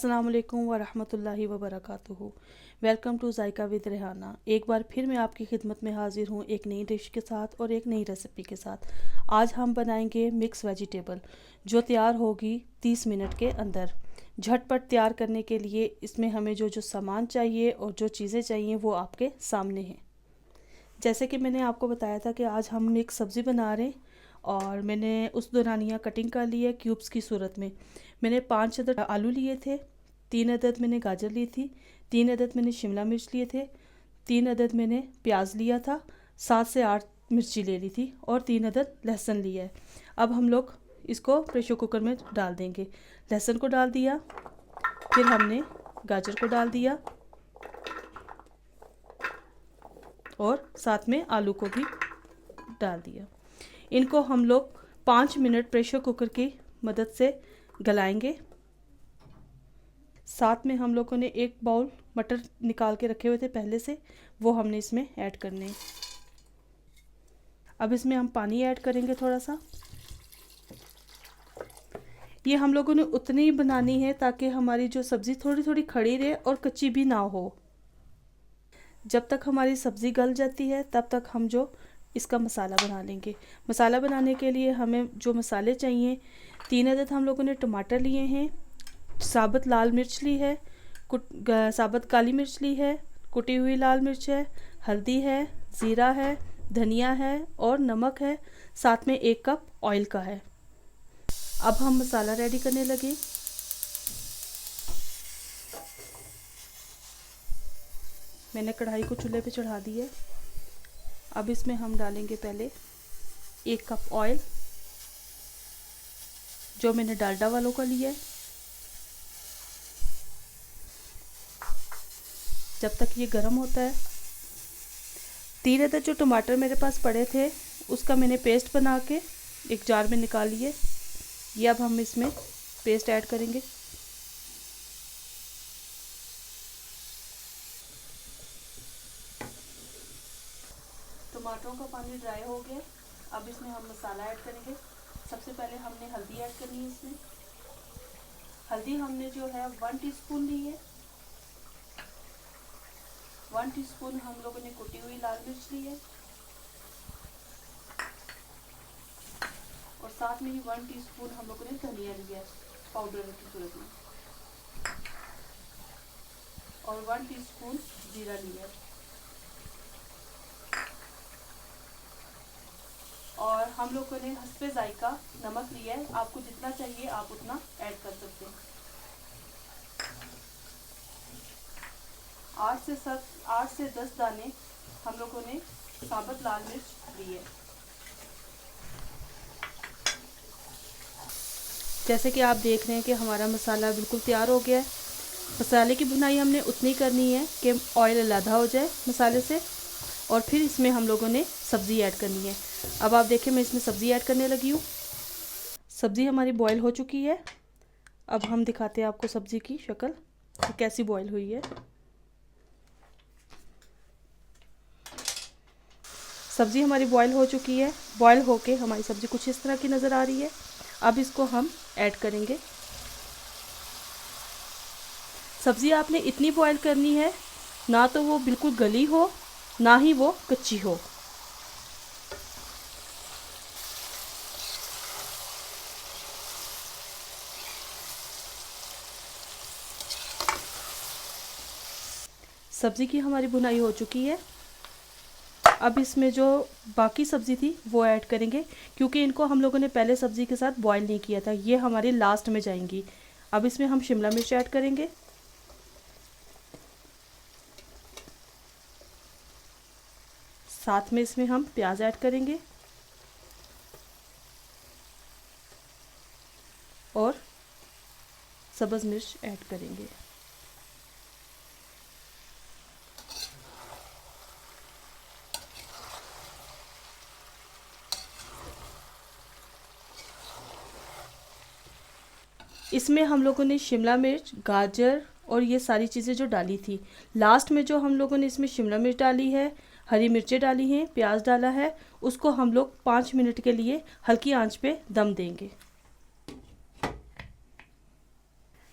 अस्सलाम वालेकुम वरहमतुल्लाहि वबरकातुहू। Welcome to Zaika with Rehana. एक बार फिर मैं आपकी खिदमत में हाजिर हूँ एक नई डिश के साथ और एक नई रेसिपी के साथ। आज हम बनाएंगे मिक्स वेजिटेबल जो तैयार होगी 30 मिनट के अंदर। झटपट तैयार करने के लिए इसमें हमें जो जो सामान चाहिए और जो चीज़ें चाहिए वो आपके सामने हैं। जैसे कि मैंने आपको बताया था कि आज हम मिक्स सब्ज़ी बना रहे हैं और मैंने उस दौरान यहाँ कटिंग कर ली है क्यूब्स की सूरत में। मैंने 5 अदद आलू लिए थे, 3 अदद मैंने गाजर ली थी, 3 अदद मैंने शिमला मिर्च लिए थे, 3 अदद मैंने प्याज लिया था, 7 से 8 मिर्ची ले ली थी और 3 अदद लहसुन लिया है। अब हम लोग इसको प्रेशर कुकर में डाल देंगे। लहसुन को डाल दिया, फिर हमने गाजर को डाल दिया और साथ में आलू को भी डाल दिया। इनको हम लोग 5 मिनट प्रेशर कुकर की मदद से गलाएंगे। साथ में हम लोगों ने एक बाउल मटर निकाल के रखे हुए थे पहले से, वो हमने इसमें ऐड करने हैं। अब इसमें हम पानी ऐड करेंगे थोड़ा सा। ये हम लोगों ने उतनी ही बनानी है ताकि हमारी जो सब्ज़ी थोड़ी थोड़ी खड़ी रहे और कच्ची भी ना हो। जब तक हमारी सब्ज़ी गल जाती है तब तक हम जो इसका मसाला बना लेंगे। मसाला बनाने के लिए हमें जो मसाले चाहिए, 3 अदद हम लोगों ने टमाटर लिए हैं, साबुत लाल मिर्च ली है, साबुत काली मिर्च ली है, कुटी हुई लाल मिर्च है, हल्दी है, ज़ीरा है, धनिया है और नमक है। साथ में 1 कप ऑयल का है। अब हम मसाला रेडी करने लगे। मैंने कढ़ाई को चूल्हे पे चढ़ा दी है। अब इसमें हम डालेंगे पहले 1 कप ऑयल जो मैंने डालडा वालों का लिया है। जब तक ये गर्म होता है, 3 अदद जो टमाटर मेरे पास पड़े थे उसका मैंने पेस्ट बना के एक जार में निकाल लिए। ये अब हम इसमें पेस्ट ऐड करेंगे। टमाटरों का पानी ड्राई हो गया। अब इसमें हम मसाला ऐड करेंगे। सबसे पहले हमने हल्दी ऐड करनी है इसमें। हल्दी हमने जो है 1 टीस्पून ली है। 1 टीस्पून हम लोगों ने कुटी हुई लाल मिर्च ली है और साथ में ही 1 टीस्पून हम लोगों ने धनिया लिया है पाउडर की सूरत में और 1 टीस्पून जीरा लिया है। और हम लोगों ने हस्बे जायका नमक लिया है। आपको जितना चाहिए आप उतना ऐड कर सकते हैं। 8 से 10 दाने हम लोगों ने साबुत लाल मिर्च ली है। जैसे कि आप देख रहे हैं कि हमारा मसाला बिल्कुल तैयार हो गया है। मसाले की भुनाई हमने उतनी करनी है कि ऑयल अलहदा हो जाए मसाले से और फिर इसमें हम लोगों ने सब्ज़ी ऐड करनी है। अब आप देखें मैं इसमें सब्ज़ी ऐड करने लगी हूँ। सब्ज़ी हमारी बॉईल हो चुकी है। अब हम दिखाते हैं आपको सब्ज़ी की शक्ल कैसी बॉईल हुई है। सब्ज़ी हमारी बॉईल हो चुकी है। बॉईल होके हमारी सब्ज़ी कुछ इस तरह की नज़र आ रही है। अब इसको हम ऐड करेंगे। सब्ज़ी आपने इतनी बॉईल करनी है ना तो वो बिल्कुल गली हो ना ही वो कच्ची हो। सब्ज़ी की हमारी भुनाई हो चुकी है। अब इसमें जो बाकी सब्ज़ी थी वो ऐड करेंगे क्योंकि इनको हम लोगों ने पहले सब्ज़ी के साथ बॉईल नहीं किया था, ये हमारी लास्ट में जाएंगी। अब इसमें हम शिमला मिर्च ऐड करेंगे। साथ में इसमें हम प्याज ऐड करेंगे और सब्ज़ मिर्च ऐड करेंगे। इसमें हम लोगों ने शिमला मिर्च, गाजर और ये सारी चीज़ें जो डाली थी, लास्ट में जो हम लोगों ने इसमें शिमला मिर्च डाली है, हरी मिर्चें डाली हैं, प्याज डाला है, उसको हम लोग 5 मिनट के लिए हल्की आंच पे दम देंगे।